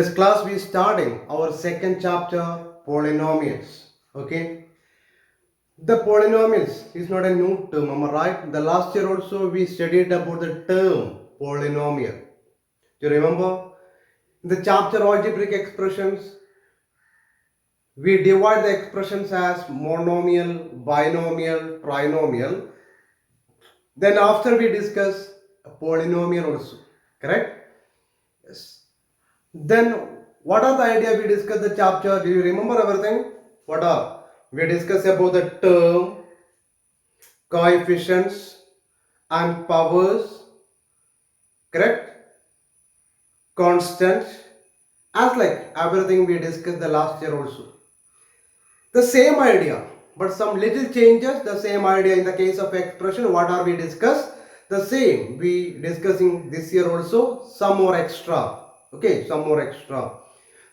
This class we starting our second chapter, polynomials. Okay, the polynomials is not a new term, am I right? The last year also we studied about the term polynomial. Do you remember? In the chapter algebraic expressions, we divide the expressions as monomial, binomial, trinomial. Then after we discuss a polynomial also, correct? Yes. Then what are the idea we discussed the chapter? Do you remember everything? What are? We discussed about the term, coefficients and powers, correct? Constant, as like everything we discussed the last year also. The same idea, but some little changes, the same idea in the case of expression, what are we discussed? The same we discussing this year also, some more extra. Okay, some more extra.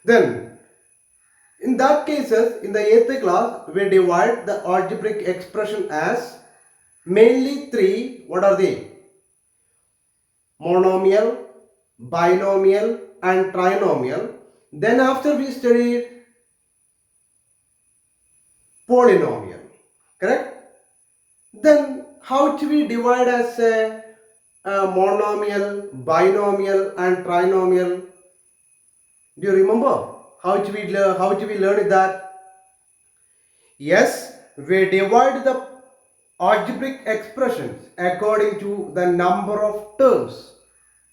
Then in that cases, in the 8th class, we divide the algebraic expression as mainly three. What are they? Monomial, binomial and trinomial. Then after we studied polynomial, correct? Then how do we divide as a monomial, binomial and trinomial? Do you remember? How do we learn that? Yes, we divide the algebraic expressions according to the number of terms.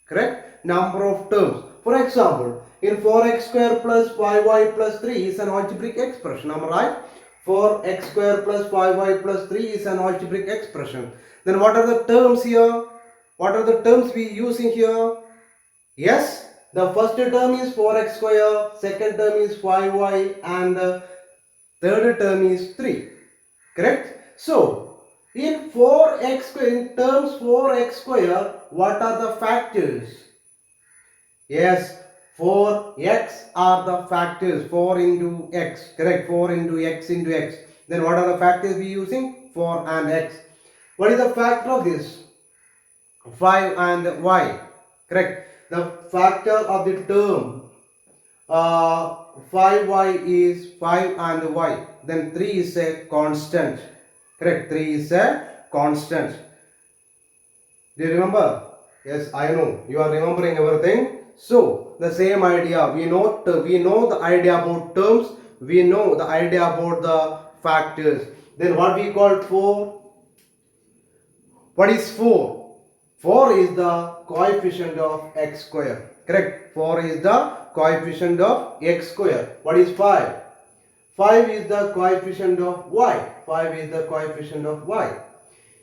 Correct? Number of terms. For example, in 4x square plus 5y plus 3 is an algebraic expression. Am I right? 4x square plus 5y plus 3 is an algebraic expression. Then what are the terms here? What are the terms we using here? Yes, the first term is 4x square, second term is 5y and the third term is 3. Correct? So, in 4x square, in terms 4x square, what are the factors? Yes, 4x are the factors. 4 into x. Correct? 4 into x into x. Then what are the factors we using? 4 and x. What is the factor of this? 5 and y. Correct? The factor of the term 5y is 5 and y. Then 3 is a constant. Correct? 3 is a constant. Do you remember? Yes, I know. You are remembering everything. So, the same idea. We know the idea about terms. We know the idea about the factors. Then what we call 4? What is 4? 4 is the coefficient of x square. Correct? 4 is the coefficient of x square. What is 5? 5 is the coefficient of y. 5 is the coefficient of y.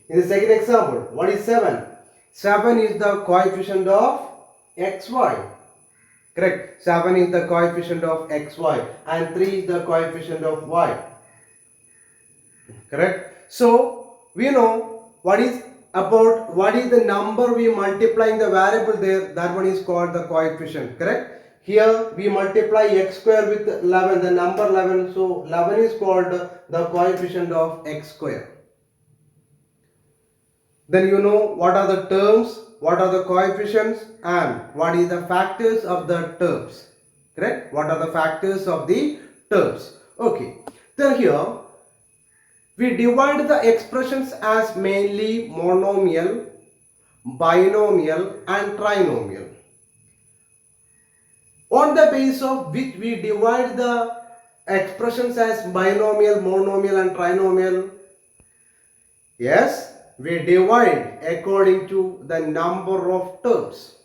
In the second example, what is 7? 7 is the coefficient of xy. Correct? 7 is the coefficient of xy and 3 is the coefficient of y. Correct? So, we know what is the number we multiplying the variable there, that one is called the coefficient. Correct? Here we multiply x square with 11, the number 11. So, 11 is called the coefficient of x square. Then you know what are the terms, what are the coefficients and what is the factors of the terms. Correct? What are the factors of the terms? Okay. Then here we divide the expressions as mainly monomial, binomial and trinomial. On the basis of which we divide the expressions as binomial, monomial and trinomial? Yes, we divide according to the number of terms.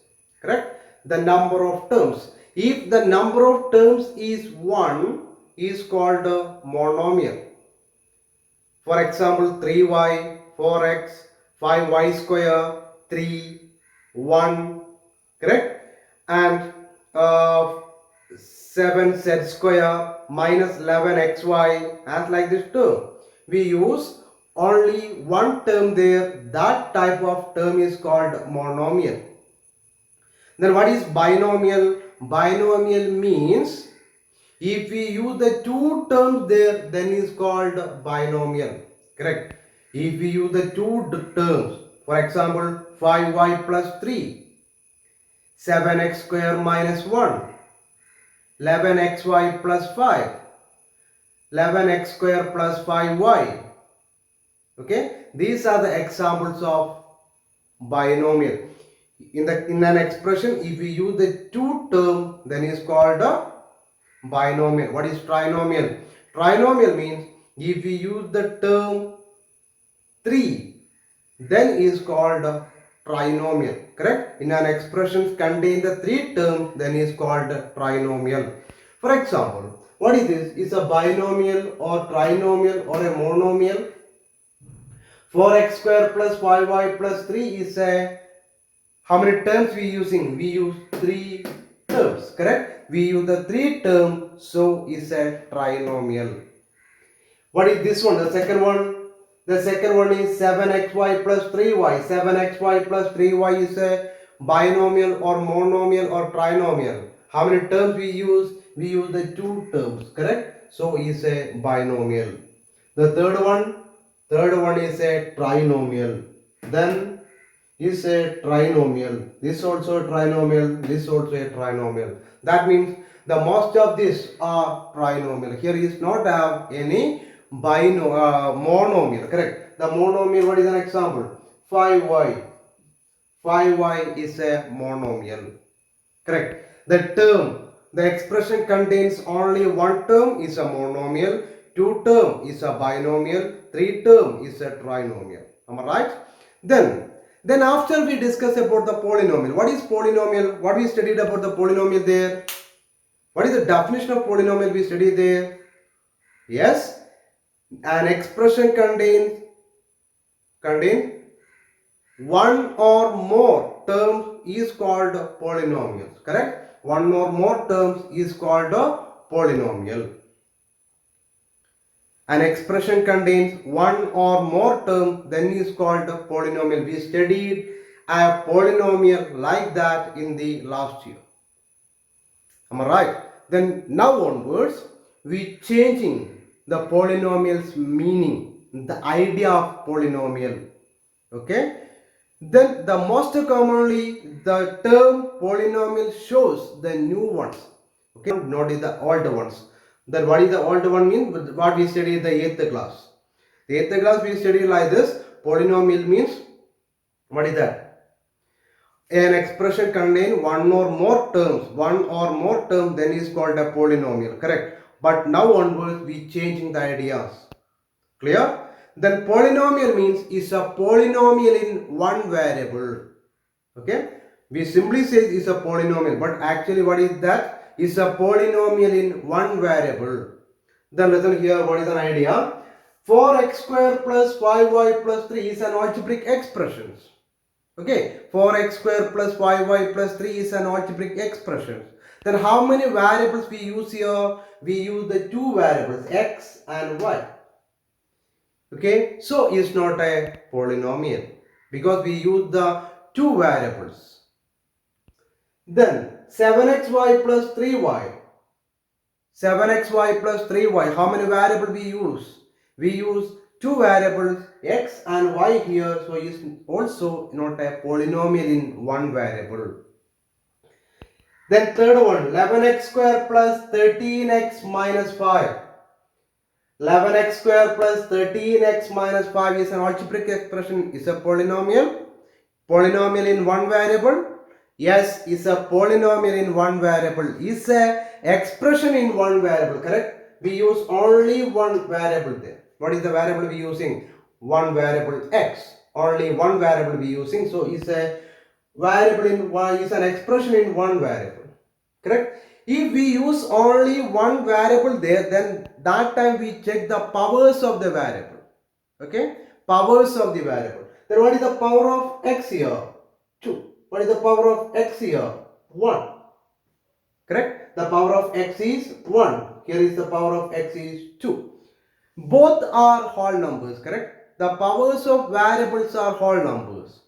Correct? The number of terms. If the number of terms is 1, is called a monomial. For example, 3y, 4x, 5y square, 3, 1, correct? And 7z square minus 11xy, as like this term. We use only one term there. That type of term is called monomial. Then what is binomial? Binomial means if we use the two terms there, then is called binomial. Correct? If we use the two terms, for example, 5y plus 3, 7x square minus 1, 11xy plus 5, 11x square plus 5y. Okay, these are the examples of binomial. In an expression, if we use the two term, then it's called a binomial. What is trinomial? Trinomial means if we use the term 3, then is called a trinomial. Correct? In an expression contain the 3 terms, then is called a trinomial. For example, what is this? Is a binomial or trinomial or a monomial? 4x square plus 5y plus 3 is a, how many terms we using? We use 3 terms, correct? We use the 3 terms, so is a trinomial. What is this one? The second one? The second one is 7xy plus 3y. 7xy plus 3y is a binomial or monomial or trinomial. How many terms we use? We use the 2 terms, correct? So is a binomial. The third one is a trinomial. Then is a trinomial. This also a trinomial. This also a trinomial. That means the most of these are trinomial. Here is not have any monomial. Correct. The monomial. What is an example? 5y. 5y is a monomial. Correct. The expression contains only one term is a monomial, two term is a binomial, three term is a trinomial. Am I right? Then after we discuss about the polynomial. What is polynomial? What we studied about the polynomial there? What is the definition of polynomial we studied there? Yes, an expression contain one or more terms is called polynomials. Correct? One or more terms is called a polynomial. An expression contains one or more terms, then is called a polynomial. We studied a polynomial like that in the last year. Am I right? Then now onwards, we changing the polynomial's meaning, the idea of polynomial. Okay? Then the most commonly the term polynomial shows the new ones. Okay, not the old ones. Then what is the old one mean? What we studied in the 8th class. The 8th class we studied like this. Polynomial means, what is that? An expression contain one or more terms, then is called a polynomial. Correct. But now onwards we changing the ideas. Clear? Then polynomial means is a polynomial in one variable. Okay, we simply say is a polynomial, but actually what is that? Is a polynomial in one variable. Then listen here, what is an idea? 4x square plus 5y plus 3 is an algebraic expression. Okay, 4x square plus 5y plus 3 is an algebraic expression. Then how many variables we use here? We use the two variables x and y. Okay, so it's not a polynomial because we use the two variables. Then 7xy plus 3y. 7xy plus 3y. How many variables we use? We use two variables x and y here. So it's also not a polynomial in one variable. Then third one, 11x square plus 13x minus 5. 11x square plus 13x minus 5 is an algebraic expression. Is a polynomial. Polynomial in one variable. Yes, is a polynomial in one variable. Is a expression in one variable. Correct? We use only one variable there. What is the variable we using? One variable x. Only one variable we using. So is a variable in one, is an expression in one variable. Correct? If we use only one variable there, then that time we check the powers of the variable. Okay? Powers of the variable. Then what is the power of x here? 2. What is the power of x here? 1. Correct? The power of x is 1. Here is the power of x is 2. Both are whole numbers. Correct? The powers of variables are whole numbers.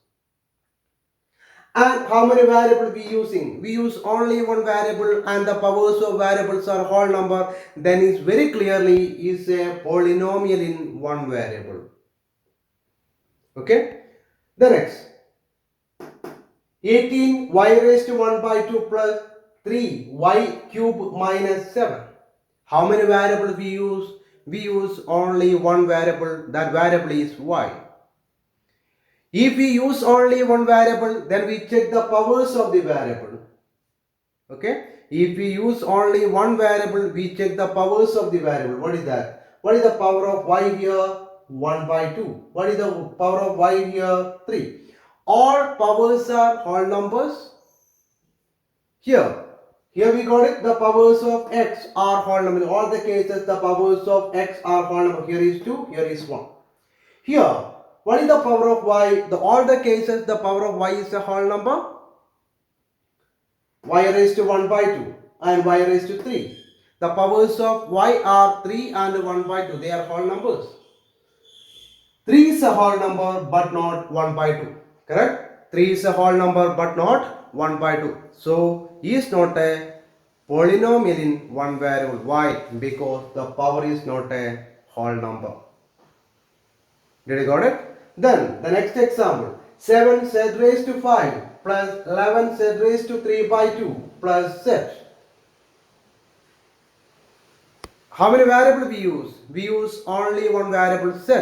And how many variables we using? We use only one variable and the powers of variables are whole number. Then is very clearly is a polynomial in one variable. Okay? The next. 18 y raised to 1 by 2 plus 3y cube minus 7. How many variables we use? We use only one variable. That variable is y. If we use only one variable, then we check the powers of the variable. Okay? If we use only one variable, we check the powers of the variable. What is that? What is the power of y here? 1 by 2. What is the power of y here? 3. All powers are whole numbers. Here we got it. The powers of x are whole number. In all the cases, the powers of x are whole number. Here is 2, here is 1. Here, what is the power of y? All the cases, the power of y is a whole number. Y raised to 1 by 2 and y raised to 3. The powers of y are 3 and 1 by 2. They are whole numbers. 3 is a whole number but not 1 by 2. Correct? 3 is a whole number but not 1 by 2. So, he is not a polynomial in one variable. Why? Because the power is not a whole number. Did you got it? Then, the next example. 7 z raised to 5 plus 11 z raised to 3 by 2 plus z. How many variables we use? We use only one variable z.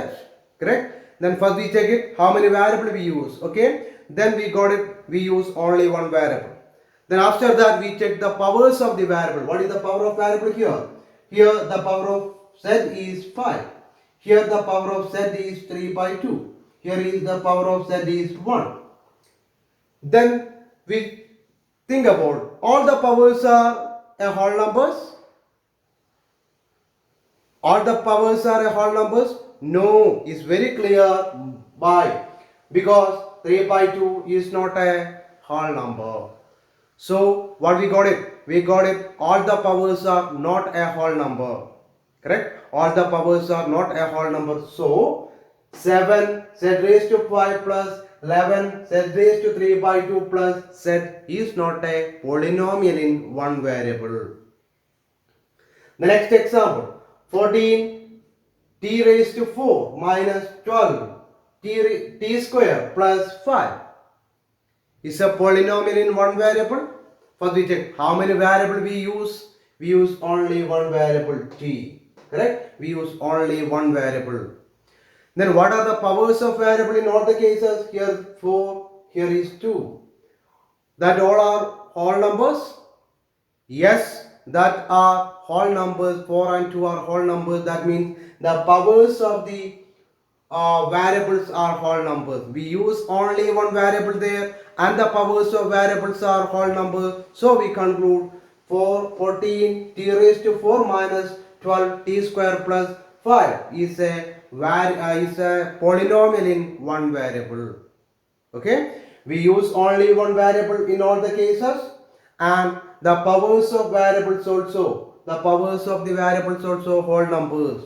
Correct? Then first we check it. How many variables we use? Okay? Then we got it. We use only one variable. Then after that we check the powers of the variable. What is the power of variable here? Here the power of z is 5. Here the power of z is 3 by 2. Here is the power of z is 1. Then we think about all the powers are a whole numbers. All the powers are a whole numbers? No, it's very clear. Why? Because 3 by 2 is not a whole number. So what we got it? We got it. All the powers are not a whole number. Correct? All the powers are not a whole number. So 7 z raised to 5 plus 11 z raised to 3 by 2 plus z is not a polynomial in one variable. The next example. 14 t raised to 4 minus 12 t square plus 5 is a polynomial in one variable. First we check how many variables we use. We use only one variable t. Correct? We use only one variable. Then what are the powers of variable in all the cases? Here 4, here is 2. That all are whole numbers? Yes, that are whole numbers. 4 and 2 are whole numbers. That means the powers of the variables are whole numbers. We use only one variable there and the powers of variables are whole numbers. So we conclude 14 t raised to 4 minus 12 t square plus 5 is a polynomial in one variable. Okay, we use only one variable in all the cases and the powers of variables also. The powers of the variables also whole numbers.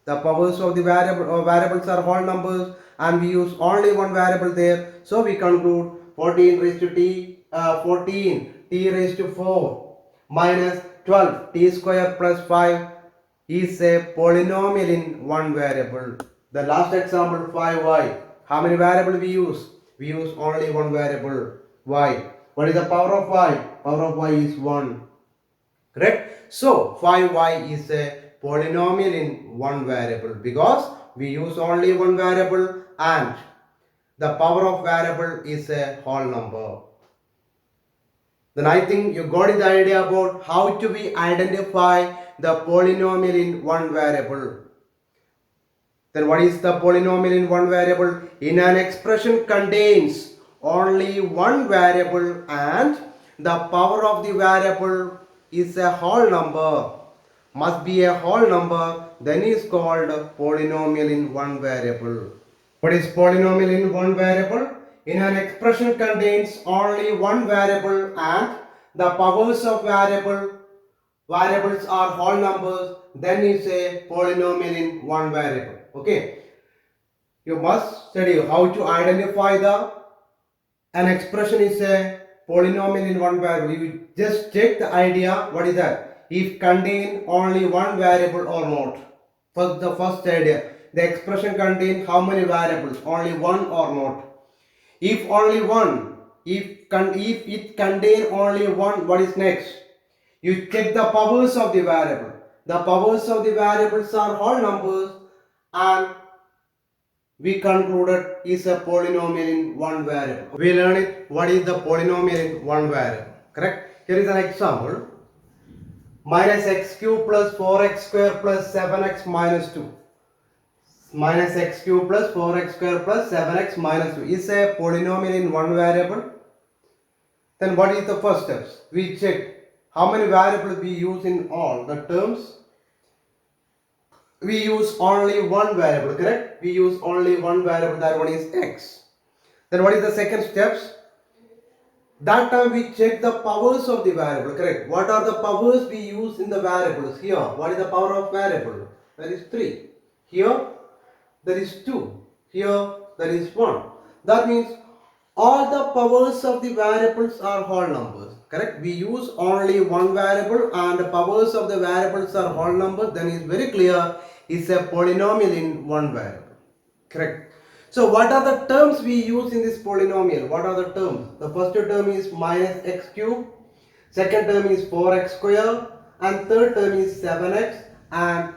The powers of the variables are whole numbers and we use only one variable there. So we conclude 14 raised to t raised to 4 minus 12 t square plus 5 is a polynomial in one variable. The last example 5y. How many variables we use? We use only one variable y. What is the power of y? Power of y is 1. Correct? So 5y is a polynomial in one variable because we use only one variable and the power of variable is a whole number. Then I think you got the idea about how to we identify the polynomial in one variable. Then what is the polynomial in one variable? In an expression contains only one variable and the power of the variable is a whole number. Must be a whole number, then is called polynomial in one variable. What is polynomial in one variable? In an expression contains only one variable and the powers of variables are whole numbers, then is a polynomial in one variable. Okay. You must study how to identify an expression is a polynomial in one variable. You just check the idea. What is that? If contain only one variable or not. The first idea. The expression contains how many variables? Only one or not. If only one, if it contain only one, what is next? You check the powers of the variable. The powers of the variables are whole numbers, and we concluded is a polynomial in one variable. We learn it what is the polynomial in one variable. Correct? Here is an example. Minus x cube plus 4x square plus 7x minus 2. Minus x cube plus 4x square plus 7x minus 2 is a polynomial in one variable. Then what is the first steps? We check how many variables we use in all the terms. We use only one variable, correct? We use only one variable, that one is x. Then what is the second steps? That time we check the powers of the variable, correct? What are the powers we use in the variables? Here, what is the power of variable? That is 3. Here, there is 2. Here, there is 1. That means all the powers of the variables are whole numbers, correct? We use only one variable and the powers of the variables are whole numbers. Then it's very clear it's a polynomial in one variable, correct? So what are the terms we use in this polynomial? What are the terms? The first term is minus x cube, second term is 4x square, and third term is 7x, and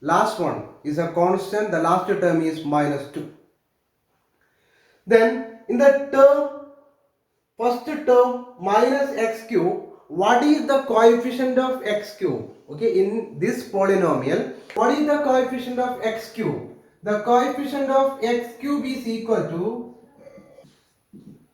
last one is a constant. The last term is minus 2. Then in the term, first term minus x cube, what is the coefficient of x cube? Okay, in this polynomial, what is the coefficient of x cube? The coefficient of x cube is equal to,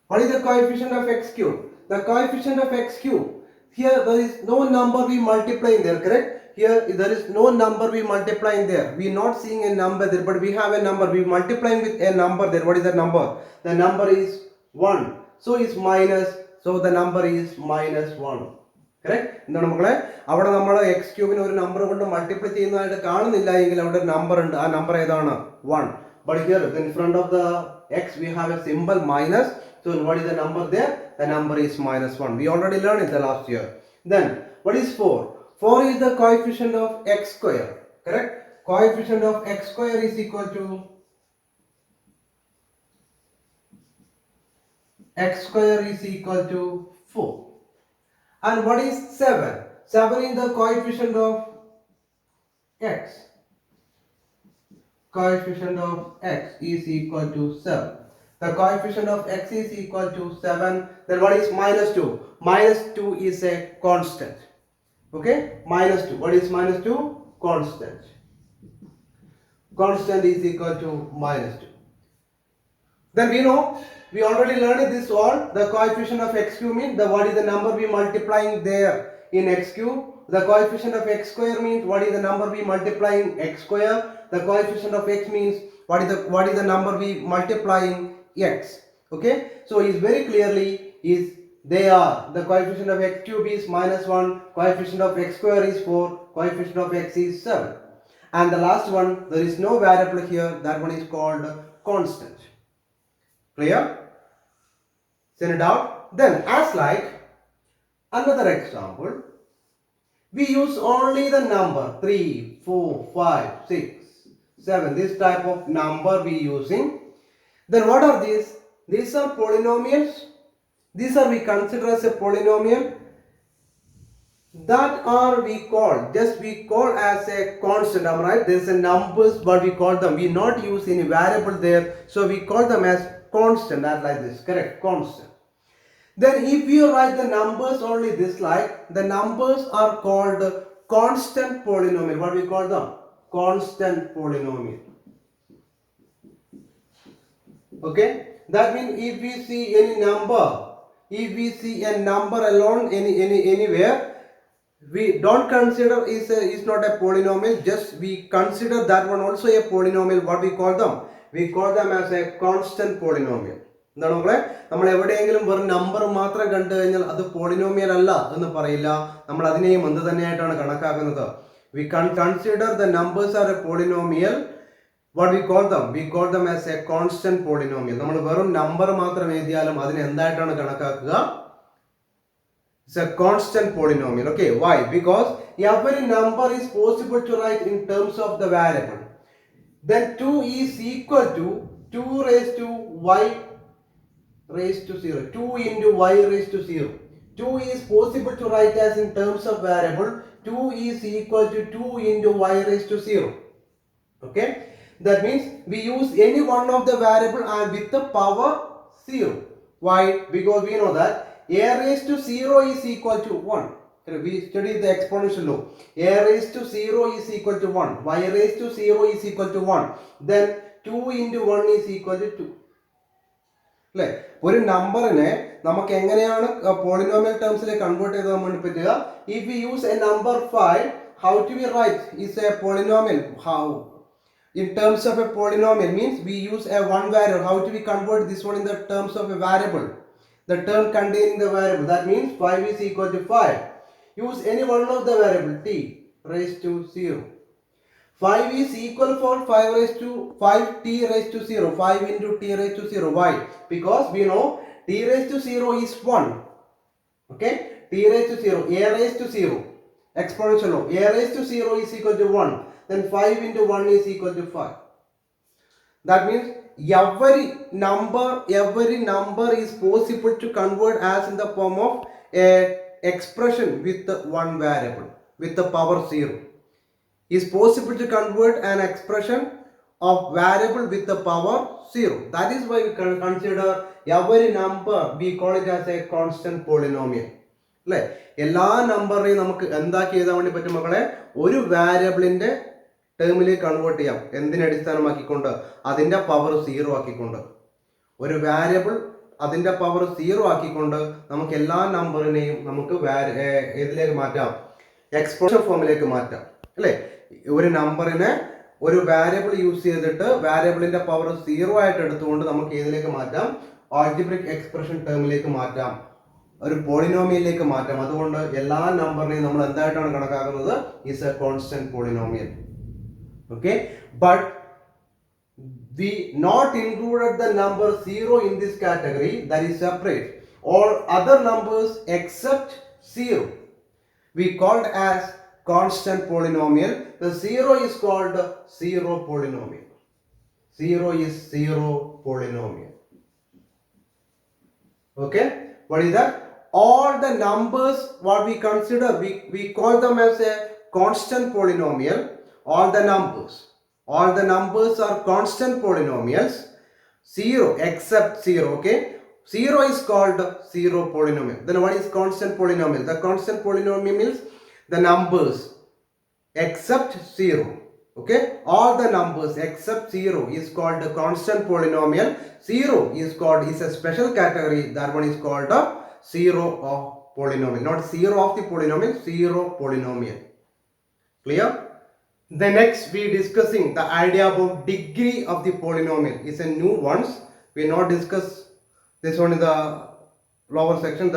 what is the coefficient of x cube? The coefficient of x cube, here there is no number we multiplying there, correct? Here there is no number we multiplying there. We are not seeing a number there, but we have a number. We multiplying with a number there. What is the number? The number is 1. So it's minus. So the number is minus 1. Correct? എന്താണ് മക്കളെ, അവിടെ നമ്മൾ X ക്യൂബിന് ഒരു number കൊണ്ട് multiply ചെയ്യുന്നതായിട്ട് കാണുന്നില്ല എങ്കിൽ അവിടെ ഒരു നമ്പർ ഉണ്ട്. ആ നമ്പർ ഏതാണ്? 1. But here in front of the x we have a symbol minus. So what is the number there? The number is minus 1. We already learned it the last year. Then what is 4? 4 is the coefficient of x square. Correct? Coefficient of x square is equal to x square is equal to 4. And what is 7? 7 is the coefficient of x. Coefficient of x is equal to 7. The coefficient of x is equal to 7. Then what is minus 2? Minus 2 is a constant. Okay? Minus 2. What is minus 2? Constant. Constant is equal to minus 2. Then we know, we already learned this all. The coefficient of x cube means what is the number we multiplying there in x cube. The coefficient of x square means what is the number we multiplying x square. The coefficient of x means what is the number we multiplying x. Okay, so is very clearly is they are the coefficient of x cube is minus 1, coefficient of x square is 4, coefficient of x is 7, and the last one there is no variable here. That one is called constant. Clear? Send it out. Then as like another example, we use only the number 3, 4, 5, 6, 7. This type of number we using. Then what are these? These are polynomials. These are we consider as a polynomial. That are we call as a constant. Am I right? There is a numbers, but we call them. We not use any variable there, so we call them as constant. As like this, correct? Constant. Then if you write the numbers only this like, the numbers are called constant polynomial. What we call them? Constant polynomial. Okay, that means if we see any number, if we see a number alone anywhere, we don't consider is not a polynomial. Just we consider that one also a polynomial. What we call them? We call them as a constant polynomial. എന്താണ് നമ്മളെ, നമ്മൾ എവിടെയെങ്കിലും വെറും number മാത്രം കണ്ടു കഴിഞ്ഞാൽ അത് polynomial അല്ല എന്ന് പറയില്ല. നമ്മൾ അതിനെയും എന്ത് തന്നെയായിട്ടാണ് കണക്കാക്കുന്നത്? We can consider the numbers are a polynomial. What we call them? We call them as a constant polynomial. നമ്മൾ വെറും നമ്പർ മാത്രം എഴുതിയാലും അതിനെ എന്തായിട്ടാണ് കണക്കാക്കുക? It's a constant polynomial. Okay, why? Because every number is possible to write in terms of the variable. Then 2 is equal to 2 raised to y raised to 0. 2 into y raised to 0. 2 is possible to write as in terms of variable. 2 is equal to 2 into y raised to 0. Okay. That means we use any one of the variable and with the power 0. Why? Because we know that a raised to 0 is equal to 1. We studied the exponential law. A raised to 0 is equal to 1. Y raised to 0 is equal to 1. Then 2 into 1 is equal to 2. അല്ലേ? ഒരു നമ്പറിനെ നമുക്ക് എങ്ങനെയാണ് polynomial ടേംസിലേക്ക് convert ചെയ്ത് നമ്മൾ പറ്റുക? If we use a number 5, how do we write is a polynomial? How? In terms of a polynomial means we use a one variable. How do we convert this one in the terms of a variable? The term containing the variable. That means 5 is equal to 5. Use any one of the variable t raised to 0. 5 is equal for 5 raised to 5 t raised to 0. 5 into t raised to 0. Why? Because we know t raised to 0 is 1. Okay? T raised to 0. A raised to 0. Exponential law. A raised to 0 is equal to 1. Then 5 into 1 is equal to 5. That means every number is possible to convert as in the form of a expression with one variable with the power 0. Is possible to convert an expression of variable with the power 0. That is why we can consider every number, we call it as a constant polynomial. അല്ലേ? എല്ലാ നമ്പറിനെയും നമുക്ക് എന്താക്കി എഴുതാൻ വേണ്ടി പറ്റും മക്കളെ? ഒരു വാരിയബിളിന്റെ ടേമിലേക്ക് convert ചെയ്യാം. എന്തിനെ അടിസ്ഥാനമാക്കിക്കൊണ്ട്? അതിന്റെ പവർ 0 ആക്കിക്കൊണ്ട്. ഒരു വാരിയബിൾ അതിന്റെ പവർ 0 ആക്കിക്കൊണ്ട് നമുക്ക് എല്ലാ നമ്പറിനെയും നമുക്ക് ഏതിലേക്ക് മാറ്റാം? എക്സ്പ്രഷൻ ഫോമിലേക്ക് മാറ്റാം. അല്ലേ? ഒരു നമ്പറിനെ ഒരു വാരിയബിൾ യൂസ് ചെയ്തിട്ട് വാരിയബിളിന്റെ പവർ 0 ആയിട്ട് എടുത്തുകൊണ്ട് നമുക്ക് ഏതിലേക്ക് മാറ്റാം? ആൾജിബ്രിക് എക്സ്പ്രഷൻ ടേമിലേക്ക് മാറ്റാം, ഒരു പോളിനോമിയലിലേക്ക് മാറ്റാം. അതുകൊണ്ട് എല്ലാ നമ്പറിനെയും നമ്മൾ എന്തായിട്ടാണ് കണക്കാക്കുന്നത്? Is A constant polynomial. Okay, but we not included the number 0 in this category, that is separate. All other numbers except 0 we called as constant polynomial. The 0 is called 0 polynomial. 0 is 0 polynomial. Okay, what is that? All the numbers what we consider, we call them as a constant polynomial. All the numbers are constant polynomials. 0 except 0. Okay, 0 is called 0 polynomial. Then what is constant polynomial? The constant polynomial means the numbers except 0. Okay, all the numbers except 0 is called a constant polynomial. 0 is a special category. That one is called a 0 of polynomial. Not 0 of the polynomial, 0 polynomial. Clear? The next we discussing the idea about degree of the polynomial. Is a new ones. We not discuss this one in the lower section.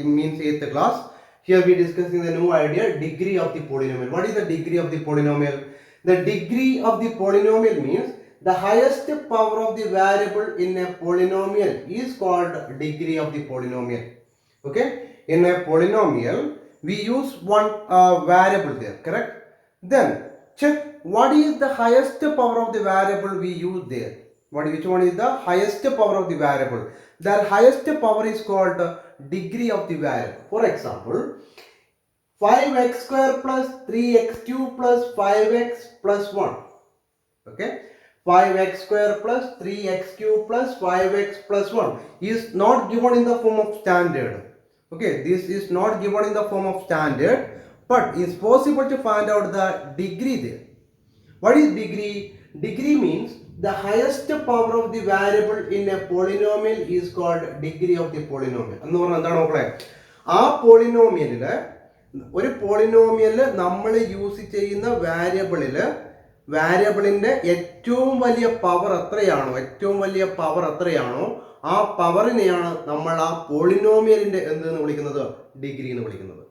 It means 8th class. Here we discussing the new idea, degree of the polynomial. What is the degree of the polynomial? The degree of the polynomial means the highest power of the variable in a polynomial is called degree of the polynomial. Okay, in a polynomial we use one variable there, correct? Then check what is the highest power of the variable we use there. Which one is the highest power of the variable? The highest power is called degree of the variable. For example, 5x square plus 3x cube plus 5x plus 1. Okay, 5x square plus 3x cube plus 5x plus 1 is not given in the form of standard. Okay, this is not given in the form of standard, but it's possible to find out the degree there. What is degree? Degree means the highest power of the variable in a polynomial is called degree of the polynomial. എന്ന് പറഞ്ഞാൽ എന്താണ് നോക്കണേ? ആ പോളിനോമിയലില് ഒരു പോളിനോമിയലില് നമ്മൾ use ചെയ്യുന്ന വാരിയബിളിന്റെ ഏറ്റവും വലിയ പവർ എത്രയാണോ ആ പവറിനെയാണ് നമ്മൾ ആ പോളിനോമിയലിന്റെ എന്തെന്ന് വിളിക്കുന്നത്? ഡിഗ്രി എന്ന് വിളിക്കുന്നത്.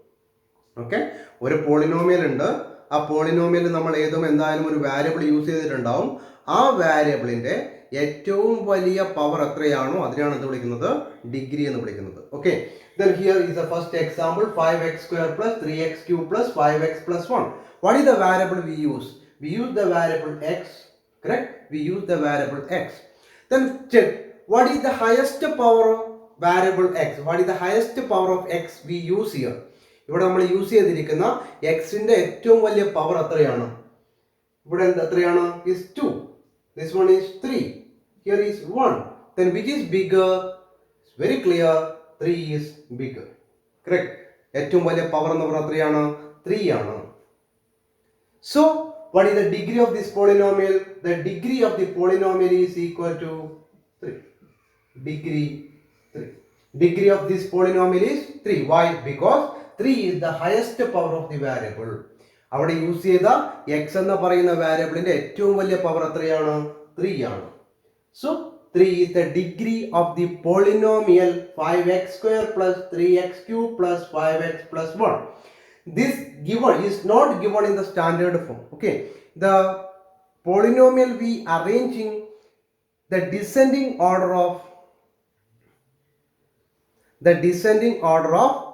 ഓക്കെ, ഒരു പോളിനോമിയൽ ഉണ്ട്. ആ പോളിനോമിയൽ നമ്മൾ എന്തായാലും ഒരു വാരിയബിൾ യൂസ് ചെയ്തിട്ടുണ്ടാവും. ആ വാരിയബിളിന്റെ ഏറ്റവും വലിയ പവർ എത്രയാണോ അതിനാണ് എന്ത് വിളിക്കുന്നത്? ഡിഗ്രി എന്ന് വിളിക്കുന്നത്. Okay, then here is the first example, 5x square plus 3x cube plus 5x plus 1. What is the variable we use? We use the variable x, correct? We use the variable x. Then check what is the highest power of variable x? What is the highest power of x we use here? ഇവിടെ നമ്മൾ use ചെയ്തിരിക്കുന്ന എക്സിന്റെ ഏറ്റവും വലിയ power എത്രയാണ്? ഇവിടെ എത്രയാണ്? is 2. This one is 3. Here is 1. Then which is bigger? It's very clear. 3 is bigger. Correct. ഏറ്റവും വലിയ പവർ എന്ന് പറഞ്ഞാൽ എത്രയാണ്? 3 ആണ്. So what is the degree of this polynomial? The degree of the polynomial is equal to 3. Degree 3. Degree of this polynomial is 3. Why? Because 3 is the highest power of the variable. അവിടെ use ചെയ്ത x എന്ന് പറയുന്ന വാരിയബിളിന്റെ ഏറ്റവും വലിയ power എത്രയാണ്? 3 ആണ്. So 3 is the degree of the polynomial 5x square plus 3x cube plus 5x plus 1. This given is not given in the standard form. Okay, the polynomial we arranging the descending order of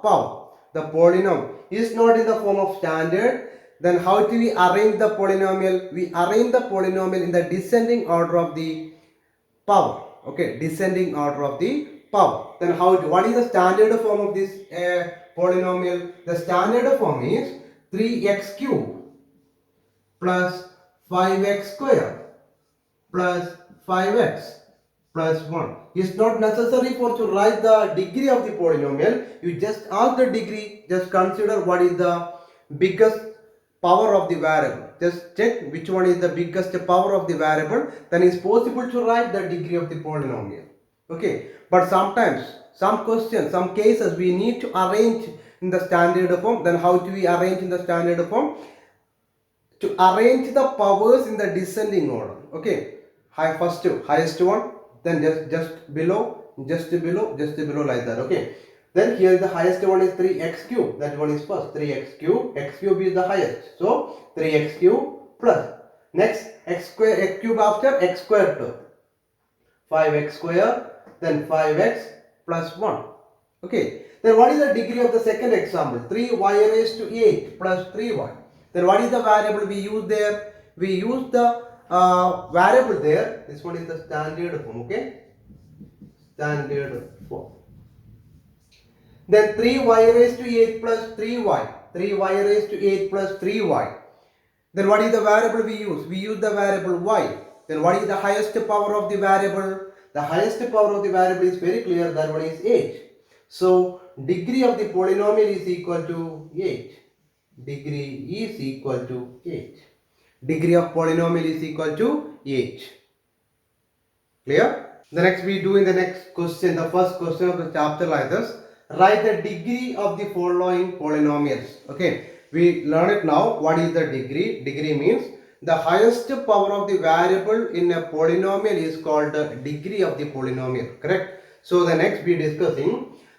power. The polynomial is not in the form of standard. Then how do we arrange the polynomial? We arrange the polynomial in the descending order of the power. Okay, descending order of the power. Then what is the standard form of this polynomial? The standard form is 3x cube plus 5x square plus 5x plus 1. It's not necessary for to write the degree of the polynomial. You just ask the degree. Just consider what is the biggest power of the variable. Just check which one is the biggest power of the variable. Then it's possible to write the degree of the polynomial. Okay, but sometimes some questions, some cases we need to arrange in the standard form. Then how do we arrange in the standard form? To arrange the powers in the descending order. Okay, highest one, then just below like that. Okay, then here the highest one is 3x cube. That one is first. 3x cube. X cube is the highest. So 3x cube plus next x cube after x square term. 5x square. Then 5x plus 1. Okay. Then what is the degree of the second example? 3y raised to 8 plus 3y. Then what is the variable we use there? We use the variable there. This one is the standard form. Okay. Standard form. Then 3y raised to 8 plus 3y. 3y raised to 8 plus 3y. Then what is the variable we use? We use the variable y. Then what is the highest power of the variable? The highest power of the variable is very clear. That one is 8. So degree of the polynomial is equal to 8. Degree is equal to 8. Degree of polynomial is equal to 8. Clear? The next we do in the next question. The first question of the chapter like this. Write the degree of the following polynomials. Okay, we learn it now. What is the degree? Degree means the highest power of the variable in a polynomial is called the degree of the polynomial. Correct? So the next we discussing.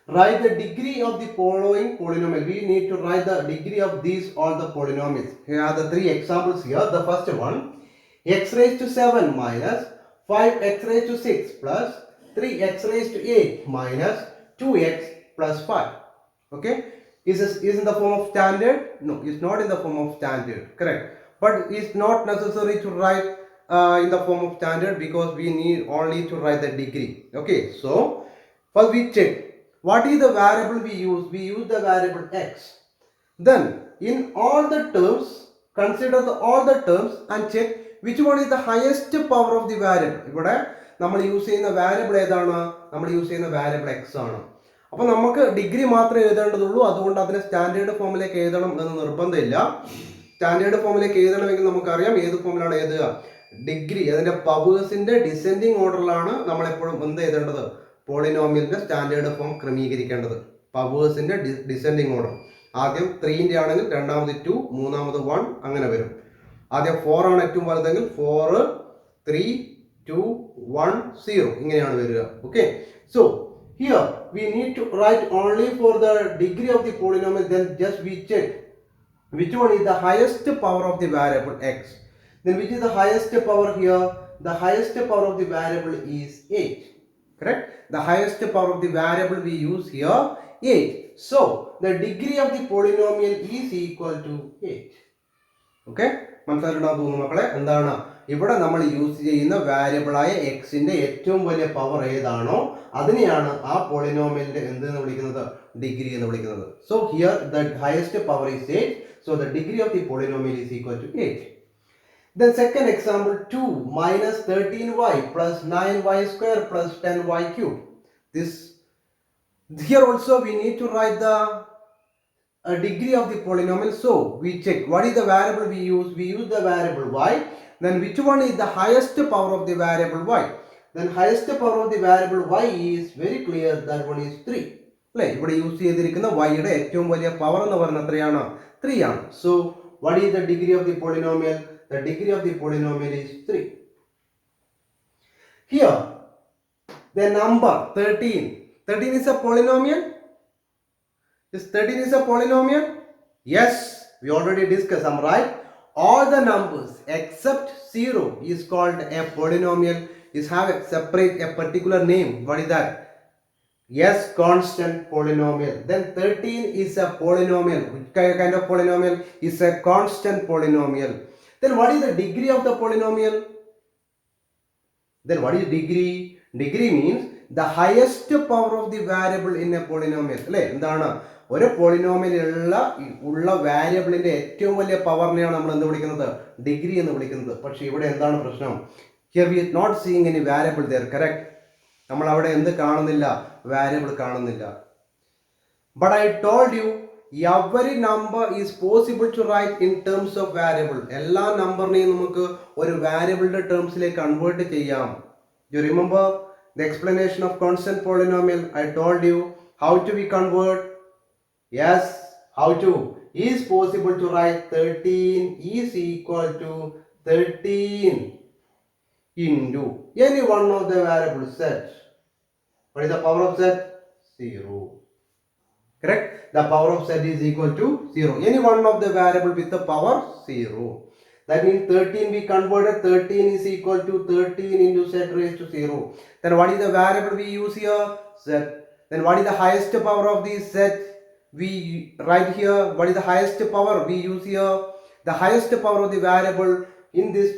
Write the degree of the following polynomial. We need to write the degree of these all the polynomials. Here are the 3 examples here. The first one, x raised to 7 minus 5x raised to 6 plus 3x raised to 8 minus 2x plus 5. Okay, is in the form of standard? No, it's not in the form of standard. Correct, but it's not necessary to write in the form of standard because we need only to write the degree. Okay, so first we check what is the variable we use. We use the variable x. Then in all the terms, consider all the terms and check which one is the highest power of the variable. ഇവിടെ നമ്മൾ use ചെയ്യുന്ന variable ഏതാണ്? നമ്മൾ use ചെയ്യുന്ന variable x ആണ്. അപ്പോൾ നമുക്ക് degree മാത്രമേ എഴുതേണ്ടതുള്ളൂ. അതുകൊണ്ട് അതിനെ സ്റ്റാൻഡേർഡ് ഫോമിലേക്ക് എഴുതണം എന്ന് നിർബന്ധമില്ല. സ്റ്റാൻഡേർഡ് ഫോമിലേക്ക് എഴുതണമെങ്കിൽ നമുക്കറിയാം ഏത് ഫോമിലാണ് എഴുതുക. ഡിഗ്രി അതിന്റെ പവേഴ്സിന്റെ ഡിസെൻഡിങ് ഓർഡറിലാണ് നമ്മളെപ്പോഴും എന്ത് എഴുതേണ്ടത്? പോളിനോമിയലിന്റെ സ്റ്റാൻഡേർഡ് ഫോം ക്രമീകരിക്കേണ്ടത്. പവേഴ്സിന്റെ ഡിസെൻഡിങ് ഓർഡർ. ആദ്യം 3ന്റെ ആണെങ്കിൽ രണ്ടാമത് 2, മൂന്നാമത് 1 അങ്ങനെ വരും. ആദ്യം 4 ആണ് ഏറ്റവും വലുതെങ്കിൽ 4, 3, 2, 1, 0 ഇങ്ങനെയാണ് വരിക. Okay, so here we need to write only for the degree of the polynomial. Then just we check which one is the highest power of the variable x. Then which is the highest power here? The highest power of the variable is 8. Correct? The highest power of the variable we use here 8. So the degree of the polynomial is equal to 8. Okay, മനസ്സിലായിട്ടുണ്ടാവും തോന്നുന്നു മക്കളെ. എന്താണ് ഇവിടെ നമ്മൾ use ചെയ്യുന്ന വാരിയബിളായ എക്സിന്റെ ഏറ്റവും വലിയ പവർ ഏതാണോ അതിനെയാണ് ആ പോളിനോമിയലിന്റെ എന്തെന്ന് വിളിക്കുന്നത്, ഡിഗ്രി എന്ന് വിളിക്കുന്നത്. So here the highest power is 8. So the degree of the polynomial is equal to 8. Then second example, 2 minus 13y plus 9y square plus 10y cube. Here also we need to write the degree of the polynomial. So we check what is the variable we use. We use the variable y. Then which one is the highest power of the variable y? Then highest power of the variable y is very clear. That one is 3. അല്ലേ, ഇവിടെ use ചെയ്തിരിക്കുന്ന വൈയുടെ ഏറ്റവും വലിയ power എന്ന് പറയുന്നത് എത്രയാണ്? 3 ആണ്. So what is the degree of the polynomial? The degree of the polynomial is 3. Here the number 13. 13 is a polynomial. Is 13 is a polynomial? Yes, we already discussed. I'm right. All the numbers except 0 is called a polynomial. Is have a separate a particular name. What is that? Yes, constant polynomial. Then 13 is a polynomial. Which kind of polynomial? Is a constant polynomial. Then what is the degree of the polynomial? Then what is degree? Degree means the highest power of the variable in a polynomial. അല്ലേ, എന്താണ് ഒരു പോളിനോമിയലുള്ള ഉള്ള വാരിയബിളിന്റെ ഏറ്റവും വലിയ പവറിനെയാണ് നമ്മൾ എന്ത് വിളിക്കുന്നത്, degree എന്ന് വിളിക്കുന്നത്. പക്ഷെ ഇവിടെ എന്താണ് പ്രശ്നം? Here we are not seeing any variable there. Correct, നമ്മൾ അവിടെ എന്ത് കാണുന്നില്ല, വാരിയബിൾ കാണുന്നില്ല. But I told you every number is possible to write in terms of variable. എല്ലാ നമ്പറിനെയും നമുക്ക് ഒരു വാരിയബിളിന്റെ ടേംസിലേക്ക് കൺവേർട്ട് ചെയ്യാം. You remember the explanation of constant polynomial? I told you how to we convert. Yes, how to? Is possible to write 13 is equal to 13 into any one of the variable set. What is the power of set? 0. Correct? The power of z is equal to 0. Any one of the variable with the power 0. That means 13 we converted. 13 is equal to 13 into z raised to 0. Then what is the variable we use here? Z. Then what is the highest power of this z? We write here. What is the highest power we use here? The highest power of the variable in this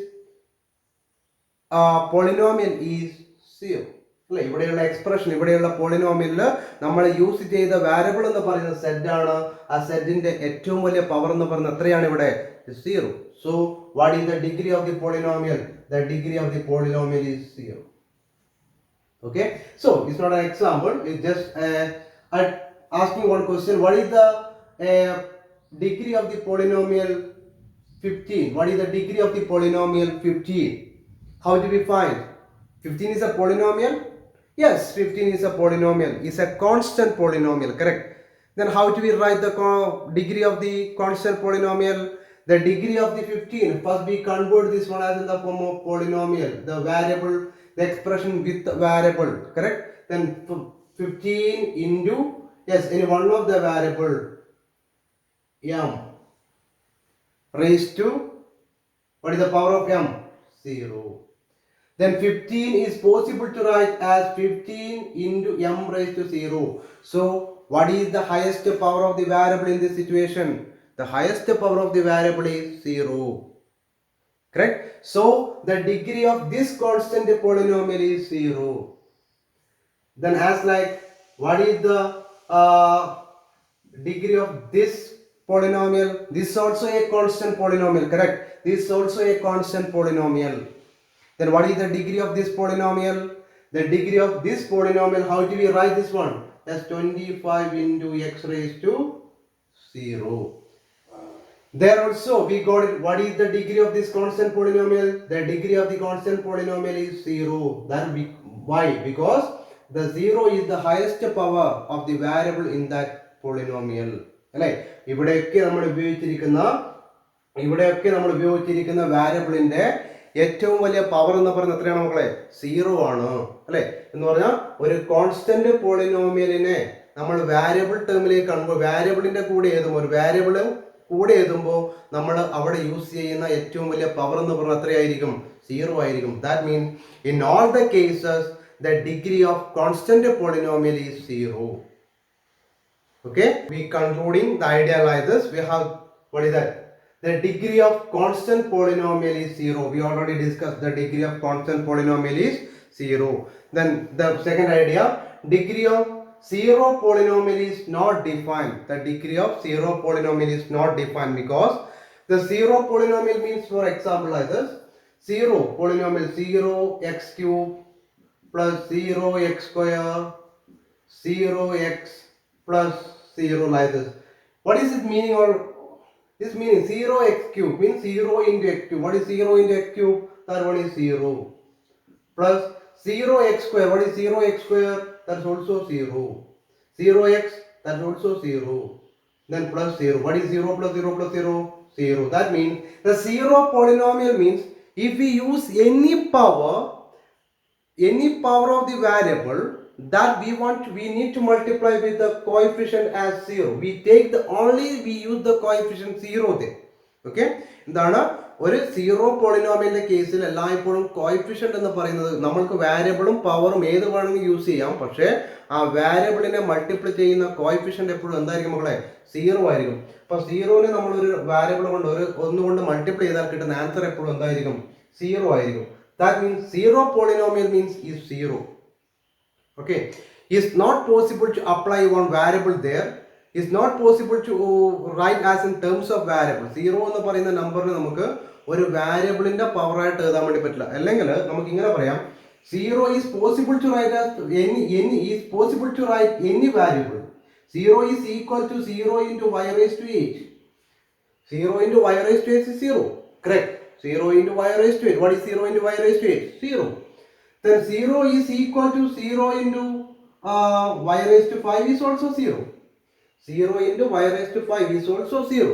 polynomial is 0. അല്ലെ, ഇവിടെയുള്ള expression, ഇവിടെയുള്ള പോളിനോമിയലിൽ നമ്മൾ use ചെയ്ത variable എന്ന് പറയുന്നത് set ആണ്. ആ സെറ്റിന്റെ ഏറ്റവും വലിയ പവർ എന്ന് പറയുന്നത് എത്രയാണ്? ഇവിടെ 0. So what is the degree of the polynomial? The degree of the polynomial is 0. Okay, so it's not an example, it's just asking one question. What is the degree of the polynomial 15? What is the degree of the polynomial 15? How do we find? 15 is a polynomial? Yes, 15 is a polynomial. It's a constant polynomial, correct? Then how do we write the degree of the constant polynomial? The degree of the 15, first we convert this one as in the form of polynomial. The variable, the expression with the variable, correct? Then 15 into, yes, any one of the variable m raised to, what is the power of m? 0. Then 15 is possible to write as 15 into m raised to 0. So what is the highest power of the variable in this situation? The highest power of the variable is 0. Correct? So the degree of this constant polynomial is 0. Then as like, what is the degree of this polynomial? This is also a constant polynomial, correct? This is also a constant polynomial. Then what is the degree of this polynomial? The degree of this polynomial, how do we write this one? As 25 into x raised to 0. There also we got it. What is the degree of this constant polynomial? The degree of the constant polynomial is 0. Why? Because the 0 is the highest power of the variable in that polynomial. അല്ലേ, ഇവിടെയൊക്കെ നമ്മൾ ഉപയോഗിച്ചിരിക്കുന്ന വാരിയബിളിന്റെ ഏറ്റവും വലിയ power എന്ന് പറയുന്നത് എത്രയാണ് മക്കളെ? 0 ആണ്. അല്ലെ, എന്ന് പറഞ്ഞാൽ ഒരു കോൺസ്റ്റന്റ് പോളിനോമിയലിനെ നമ്മൾ വാരിയബിൾ ടേമിലേക്ക് കാണുമ്പോൾ, വാരിയബിളിന്റെ കൂടെ എഴുതുമ്പോൾ, ഒരു വാരിയബിൾ കൂടെ എഴുതുമ്പോൾ നമ്മൾ അവിടെ യൂസ് ചെയ്യുന്ന ഏറ്റവും വലിയ പവർ എന്ന് പറഞ്ഞാൽ എത്രയായിരിക്കും? 0 ആയിരിക്കും. That means in all the cases the degree of constant polynomial is 0. Okay, we concluding the idea like this. We have, what is that? the degree of constant polynomial is 0. We already discussed the degree of constant polynomial is 0. Then the second idea, degree of 0 polynomial is not defined. The degree of 0 polynomial is not defined because the 0 polynomial means, for example, like this, 0 polynomial 0 x cube plus 0 x square 0 x plus 0 like this. What is it meaning? Or this meaning 0 x cube means 0 into x cube. What is 0 into x cube? That one is 0. Plus 0 x square. What is 0 x square? That's also 0. 0 x, that's also 0. Then plus 0. What is 0 plus 0 plus 0? 0. That means the 0 polynomial means if we use any power of the variable that we need to multiply with the coefficient as 0. We use the coefficient 0 there. Okay, എന്താണ് ഒരു zero പോളിനോമിയലിന്റെ കേസിൽ എല്ലായ്പ്പോഴും coefficient എന്ന് പറയുന്നത് നമ്മൾക്ക് വാരിയബിളും പവറും ഏത് വേണമെങ്കിൽ യൂസ് ചെയ്യാം, പക്ഷേ ആ വാരിയബിളിനെ മൾട്ടിപ്ലൈ ചെയ്യുന്ന കോഎഫിഷ്യന്റ് എപ്പോഴും എന്തായിരിക്കും മക്കളെ? 0 ആയിരിക്കും. അപ്പൊ സീറോനെ നമ്മൾ ഒരു വാരിയബിൾ കൊണ്ട് ഒന്നുകൊണ്ട് മൾട്ടിപ്ലൈ ചെയ്താൽ കിട്ടുന്ന ആൻസർ എപ്പോഴും എന്തായിരിക്കും? 0 ആയിരിക്കും. That means 0 polynomial means is 0. Okay, it's not possible to apply one variable there. It's not possible to write as in terms of variable. 0 എന്ന് പറയുന്ന നമ്പറിനെ നമുക്ക് ഒരു വാരിയബിളിന്റെ പവർ ആയിട്ട് എഴുതാൻ വേണ്ടി പറ്റില്ല. അല്ലെങ്കിൽ നമുക്ക് ഇങ്ങനെ പറയാം, 0 is possible to write as any variable. 0 is equal to 0 into y raised to 8. 0 into y raised to 8 is 0. Correct. 0 into y raised to 8. What is 0 into y raised to 8? 0. Then 0 is equal to 0 into y raised to 5 is also 0. 0 into y raised to 5 is also 0.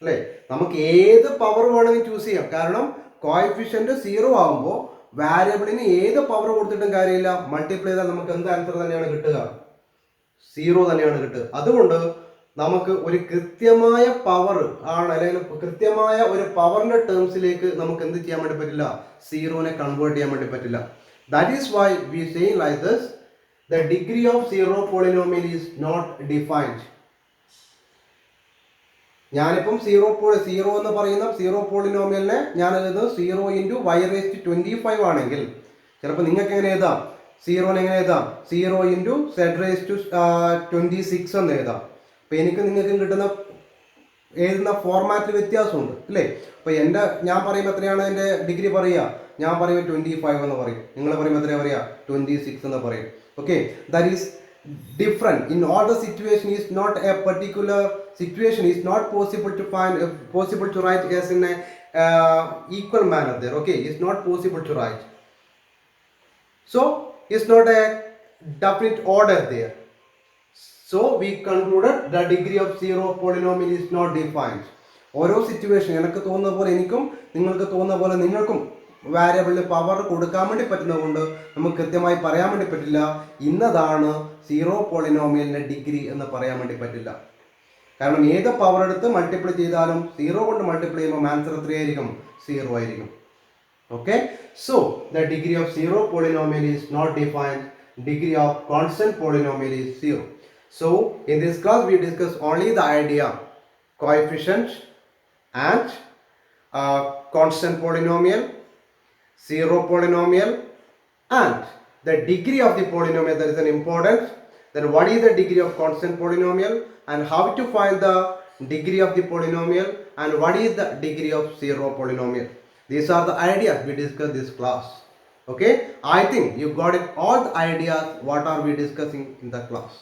അല്ലേ? നമുക്ക് ഏത് power വേണമെങ്കിൽ choose ചെയ്യാം. കാരണം coefficient 0 ആകുമ്പോൾ വാരിയബിളിന് ഏത് power കൊടുത്തിട്ടും കാര്യമില്ല, മൾട്ടിപ്ലൈ ചെയ്താൽ നമുക്ക് എന്ത് ആൻസർ തന്നെയാണ് കിട്ടുക? 0 തന്നെയാണ് കിട്ടുക. അതുകൊണ്ട് നമുക്ക് ഒരു കൃത്യമായ പവർ ആണ്, അല്ലെങ്കിൽ കൃത്യമായ ഒരു പവറിന്റെ ടേംസിലേക്ക് നമുക്ക് എന്ത് ചെയ്യാൻ വേണ്ടി പറ്റില്ല? 0നെ കൺവേർട്ട് ചെയ്യാൻ വേണ്ടി പറ്റില്ല. That is why we say like this, the degree of 0 polynomial is not defined. ഞാനിപ്പം 0 എന്ന് പറയുന്ന 0 പോളിനോമിയലിനെ ഞാൻ എഴുതുന്നത് 0 into y raised to 25 ആണെങ്കിൽ ചിലപ്പോൾ നിങ്ങൾക്ക് എങ്ങനെ എഴുതാം? 0നെ എങ്ങനെ എഴുതാം? 0 into z raised to 26 എന്ന് എഴുതാം. അപ്പൊ എനിക്ക് നിങ്ങൾക്ക് കിട്ടുന്ന എഴുതുന്ന ഫോർമാറ്റിൽ വ്യത്യാസമുണ്ട് അല്ലേ? അപ്പൊ ഞാൻ പറയുമ്പോൾ എത്രയാണ് എൻ്റെ ഡിഗ്രി പറയുക? ഞാൻ പറയുമ്പോൾ 25 എന്ന് പറയും, നിങ്ങൾ പറയുമ്പോൾ എത്രയാണ് പറയുക? 26 എന്ന് പറയും. Okay, that is different in all the situation. Is not a particular situation is not possible to possible to write as in a equal manner there. Okay, it's not possible to write, so it's not a definite order there. So we concluded the degree of 0 polynomial is not defined. ഓരോ situation എനിക്ക് തോന്നുന്ന പോലെ എനിക്കും നിങ്ങൾക്ക് തോന്നുന്ന പോലെ നിങ്ങൾക്കും വാരിയബിളിന് power കൊടുക്കാൻ വേണ്ടി പറ്റുന്നതുകൊണ്ട് നമുക്ക് കൃത്യമായി പറയാൻ വേണ്ടി പറ്റില്ല ഇന്നതാണ് 0 പോളിനോമിയലിന്റെ ഡിഗ്രി എന്ന് പറയാൻ വേണ്ടി പറ്റില്ല. കാരണം ഏത് പവർ എടുത്ത് മൾട്ടിപ്ലൈ ചെയ്താലും 0 കൊണ്ട് മൾട്ടിപ്ലൈ ചെയ്യുമ്പോൾ ആൻസർ എത്രയായിരിക്കും? 0 ആയിരിക്കും. Okay, so the degree of 0 polynomial is not defined. Degree of constant polynomial is 0. So in this class we discuss only the idea coefficient and constant polynomial, 0 polynomial, and the degree of the polynomial. That is an important. Then what is the degree of constant polynomial and how to find the degree of the polynomial and what is the degree of 0 polynomial. These are the ideas we discussed this class. Okay, I think you got it all the ideas what are we discussing in the class.